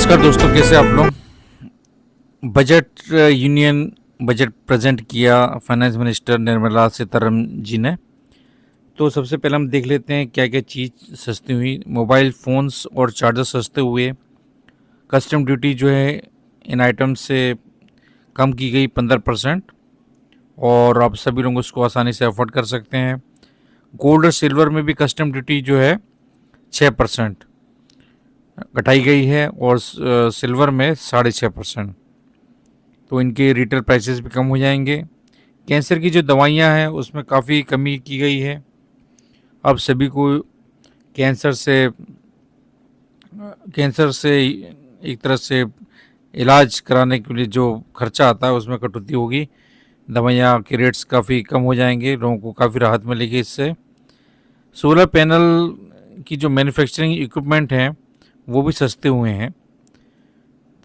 नमस्कार दोस्तों, कैसे आप लोग। बजट यूनियन बजट प्रेजेंट किया फाइनेंस मिनिस्टर निर्मला सीतारमण जी ने। तो सबसे पहले हम देख लेते हैं क्या क्या चीज़ सस्ती हुई। मोबाइल फ़ोन्स और चार्जर सस्ते हुए। कस्टम ड्यूटी जो है इन आइटम से कम की गई 15%, और आप सभी लोग उसको आसानी से अफोर्ड कर सकते हैं। गोल्ड और सिल्वर में भी कस्टम ड्यूटी जो है 6% घटाई गई है, और सिल्वर में 6.5%। तो इनके रिटेल प्राइसेस भी कम हो जाएंगे। कैंसर की जो दवाइयाँ हैं उसमें काफ़ी कमी की गई है। अब सभी को कैंसर से कैंसर से एक तरह से इलाज कराने के लिए जो खर्चा आता है उसमें कटौती होगी। दवाइयाँ के रेट्स काफ़ी कम हो जाएंगे, लोगों को काफ़ी राहत मिलेगी इससे। सोलर पैनल की जो मैन्युफैक्चरिंग इक्विपमेंट हैं वो भी सस्ते हुए हैं,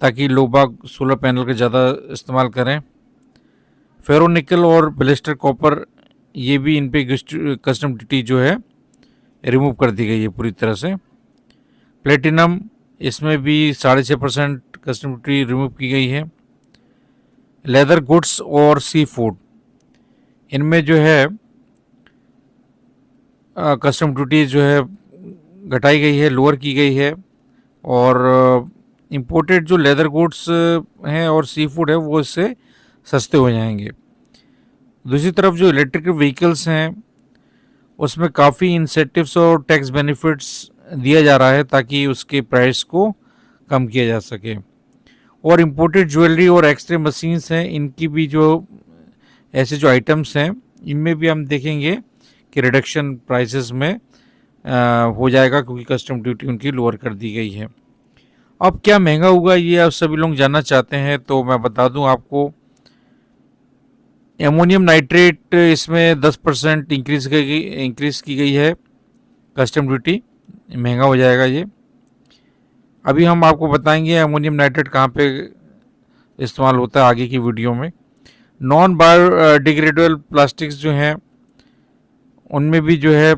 ताकि लोग बाग सोलर पैनल का ज़्यादा इस्तेमाल करें। फेरो निकल और ब्लिस्टर कॉपर, ये भी इन पे कस्टम ड्यूटी जो है रिमूव कर दी गई है पूरी तरह से। प्लेटिनम, इसमें भी 6.5% कस्टम ड्यूटी रिमूव की गई है। लेदर गुड्स और सी फूड, इनमें जो है कस्टम ड्यूटी जो है घटाई गई है, लोअर की गई है। और इंपोर्टेड जो लेदर गुड्स हैं और सी फूड है वो इससे सस्ते हो जाएंगे। दूसरी तरफ जो इलेक्ट्रिक व्हीकल्स हैं उसमें काफ़ी इंसेंटिव्स और टैक्स बेनिफिट्स दिया जा रहा है, ताकि उसके प्राइस को कम किया जा सके। और इम्पोर्टेड ज्वेलरी और एक्सरे मशीन्स हैं, इनकी भी जो ऐसे जो आइटम्स हैं इनमें भी हम देखेंगे कि रिडक्शन प्राइसेस में हो जाएगा, क्योंकि कस्टम ड्यूटी उनकी लोअर कर दी गई है। अब क्या महंगा होगा ये आप सभी लोग जानना चाहते हैं, तो मैं बता दूं आपको। एमोनियम नाइट्रेट, इसमें 10% इंक्रीज की गई है कस्टम ड्यूटी, महंगा हो जाएगा ये। अभी हम आपको बताएंगे एमोनियम नाइट्रेट कहाँ पे इस्तेमाल होता है आगे की वीडियो में। नॉन बायोडिग्रेडेबल प्लास्टिक्स जो हैं उनमें भी जो है,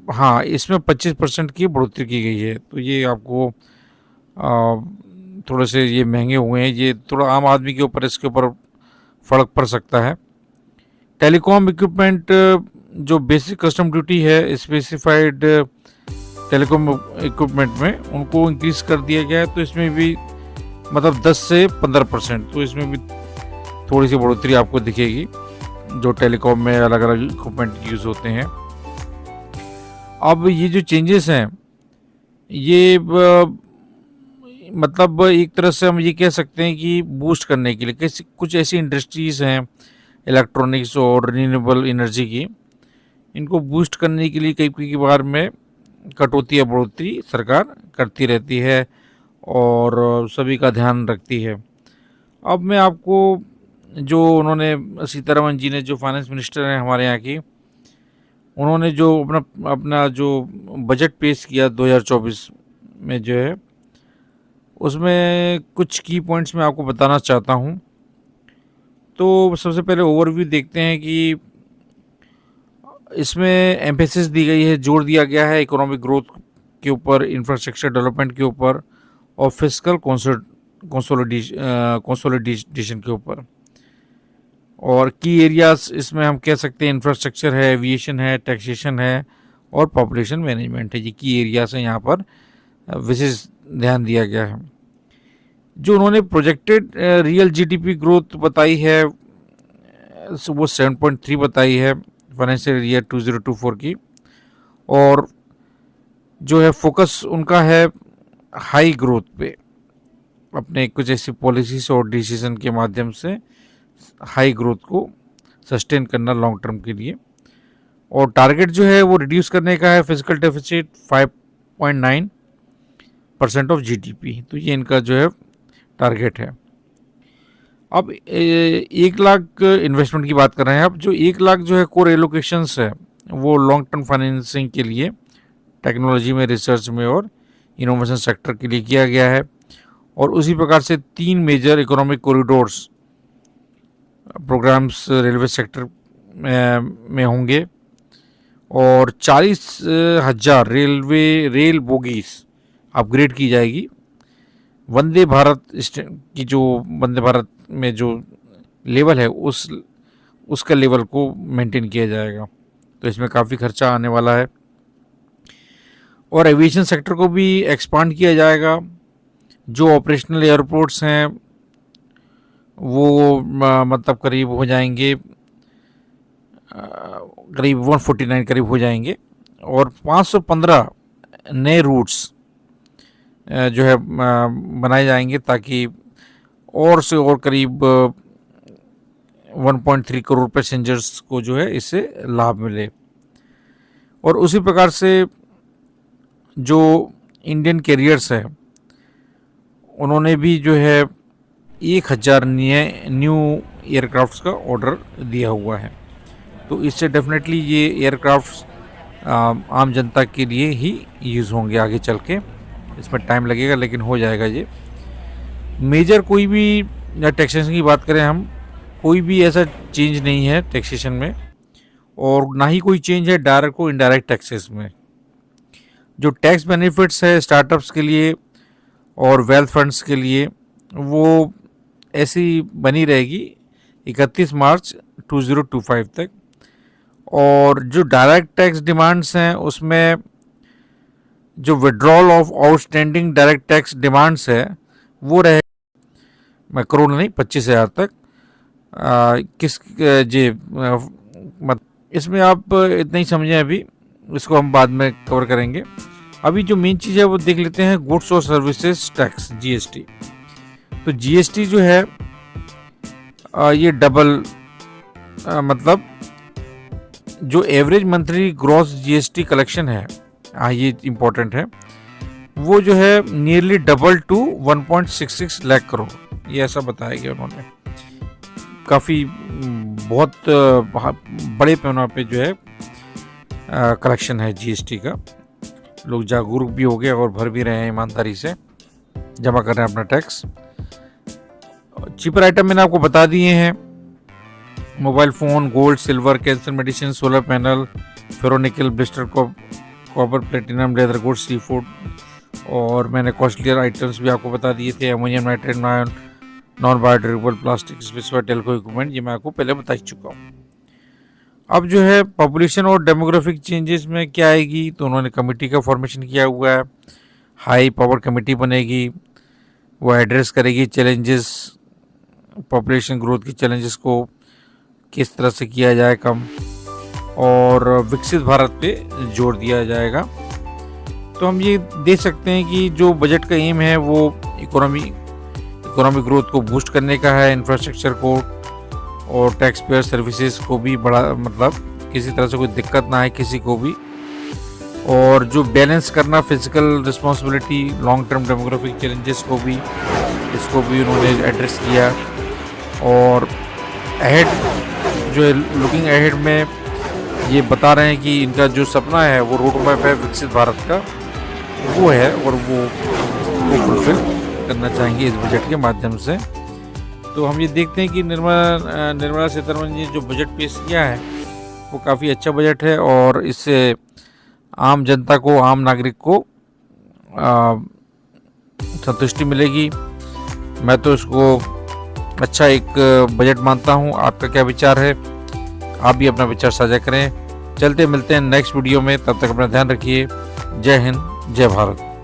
हाँ, इसमें 25% की बढ़ोतरी की गई है। तो ये आपको थोड़े से ये महंगे हुए हैं, ये थोड़ा आम आदमी के ऊपर इसके ऊपर फ़र्क पड़ सकता है। टेलीकॉम इक्विपमेंट, जो बेसिक कस्टम ड्यूटी है स्पेसिफाइड टेलीकॉम इक्विपमेंट में, उनको इंक्रीज कर दिया गया है। तो इसमें भी मतलब 10 से 15%, तो इसमें भी थोड़ी सी बढ़ोतरी आपको दिखेगी, जो टेलीकॉम में अलग अलग इक्विपमेंट यूज़ होते हैं। अब ये जो चेंजेस हैं ये मतलब एक तरह से हम ये कह सकते हैं कि बूस्ट करने के लिए कैसे कुछ ऐसी इंडस्ट्रीज़ हैं इलेक्ट्रॉनिक्स और रिन्यूएबल एनर्जी की, इनको बूस्ट करने के लिए कई कई बार में कटौती या बढ़ोतरी सरकार करती रहती है और सभी का ध्यान रखती है। अब मैं आपको जो उन्होंने सीतारमण जी ने, जो फाइनेंस मिनिस्टर हैं हमारे यहाँ की, उन्होंने जो अपना अपना जो बजट पेश किया 2024 में जो है, उसमें कुछ की पॉइंट्स मैं आपको बताना चाहता हूँ। तो सबसे पहले ओवरव्यू देखते हैं कि इसमें एम्फेसिस दी गई है, जोर दिया गया है इकोनॉमिक ग्रोथ के ऊपर, इंफ्रास्ट्रक्चर डेवलपमेंट के ऊपर और फिस्कल कंसोलिडेशन के ऊपर। और की एरियाज इसमें हम कह सकते हैं इंफ्रास्ट्रक्चर है, एविएशन है, टैक्सेशन है और पॉपुलेशन मैनेजमेंट है। ये की एरियाज हैं, यहाँ पर विशेष ध्यान दिया गया है। जो उन्होंने प्रोजेक्टेड रियल जीडीपी ग्रोथ बताई है वो 7.3 बताई है फाइनेंशियल ईयर 2024 की। और जो है फोकस उनका है हाई ग्रोथ पे, अपने कुछ ऐसी पॉलिसीज और डिसीजन के माध्यम से हाई ग्रोथ को सस्टेन करना लॉन्ग टर्म के लिए। और टारगेट जो है वो रिड्यूस करने का है फिजिकल डेफिसिट 5.9% ऑफ जीडीपी। तो ये इनका जो है टारगेट है। अब 1 लाख इन्वेस्टमेंट की बात कर रहे हैं। अब जो 1 लाख जो है कोर एलोकेशंस है वो लॉन्ग टर्म फाइनेंसिंग के लिए, टेक्नोलॉजी में, रिसर्च में और इनोवेशन सेक्टर के लिए किया गया है। और उसी प्रकार से 3 major economic corridors programs railway sector में होंगे और 40,000 रेल बोगीज अपग्रेड की जाएगी वंदे भारत की जो वंदे भारत में जो लेवल है उसका लेवल को मेंटेन किया जाएगा। तो इसमें काफ़ी खर्चा आने वाला है। और एविएशन सेक्टर को भी एक्सपांड किया जाएगा। जो ऑपरेशनल एयरपोर्ट्स हैं वो मतलब करीब हो जाएंगे, करीब 149 करीब हो जाएंगे। और 515 नए रूट्स जो है बनाए जाएंगे, ताकि और से और करीब 1.3 करोड़ पैसेंजर्स को जो है इससे लाभ मिले। और उसी प्रकार से जो इंडियन कैरियर्स है उन्होंने भी जो है 1000 न्यू एयरक्राफ्ट्स का ऑर्डर दिया हुआ है। तो इससे डेफिनेटली ये एयरक्राफ्ट्स आम जनता के लिए ही यूज़ होंगे आगे चल के। इसमें टाइम लगेगा लेकिन हो जाएगा ये। मेजर कोई भी, या टैक्सेशन की बात करें हम, कोई भी ऐसा चेंज नहीं है टैक्सेशन में, और ना ही कोई चेंज है डायरेक्ट को इनडायरेक्ट टैक्सेस में। जो टैक्स बेनिफिट्स है स्टार्टअप्स के लिए और वेल्थ फंड्स के लिए वो ऐसी बनी रहेगी 31 मार्च 2025 तक। और जो डायरेक्ट टैक्स डिमांड्स हैं उसमें जो withdrawal of outstanding direct tax demands है वो रहे मैं करोड़ नहीं 25,000 तक। किस जे इसमें आप इतना ही समझें, अभी इसको हम बाद में कवर करेंगे। अभी जो मेन चीज़ है वो देख लेते हैं, गुड्स और सर्विसेज टैक्स जीएसटी। तो जीएसटी जो है ये डबल मतलब जो average monthly gross GST collection है, ये इम्पोर्टेंट है, वो जो है nearly double two 1.66 lakh crore, ये ऐसा बताया गया उन्होंने। काफ़ी बहुत बड़े पैमाने पे जो है कलेक्शन है जीएसटी का। लोग जागरूक भी हो गए और भर भी रहे हैं, ईमानदारी से जमा कर रहे हैं अपना टैक्स। चीपर आइटम मैंने आपको बता दिए हैं, mobile phone, gold, silver, cancer medicine, solar panel, ferronickel, blister, copper, platinum, leather goods, seafood. और मैंने कॉस्टलियर आइटम्स भी आपको बता दिए थे, ammonium nitrate, non biodegradable plastic, specified telco equipment, ये मैं आपको पहले बता ही चुका हूँ। अब जो है पॉपुलेशन और डेमोग्राफिक चेंजेस में क्या आएगी, तो उन्होंने कमेटी का फॉर्मेशन किया हुआ है। हाई पावर कमेटी बनेगी, वो एड्रेस करेगी चैलेंजेस, पॉपुलेशन ग्रोथ की चैलेंजेस को किस तरह से किया जाए कम, और विकसित भारत पे जोर दिया जाएगा। तो हम ये देख सकते हैं कि जो बजट का एम है वो इकोनॉमिक ग्रोथ को बूस्ट करने का है, इंफ्रास्ट्रक्चर को और टैक्स पेयर सर्विसेज को भी बड़ा, मतलब किसी तरह से कोई दिक्कत ना आए किसी को भी। और जो बैलेंस करना physical responsibility, long term demographic challenges को भी, इसको भी उन्होंने एड्रेस किया। और अहेड जो है, लुकिंग अहेड में ये बता रहे हैं कि इनका जो सपना है वो रोड मैप है विकसित भारत का, वो है, और वो फुलफिल करना चाहेंगे इस बजट के माध्यम से। तो हम ये देखते हैं कि निर्मला सीतारमण जी जो बजट पेश किया है वो काफ़ी अच्छा बजट है, और इससे आम जनता को, आम नागरिक को संतुष्टि मिलेगी। मैं तो इसको अच्छा एक बजट मानता हूँ। आपका क्या विचार है? आप भी अपना विचार साझा करें। चलते मिलते हैं नेक्स्ट वीडियो में, तब तक अपना ध्यान रखिए। जय हिंद, जय भारत।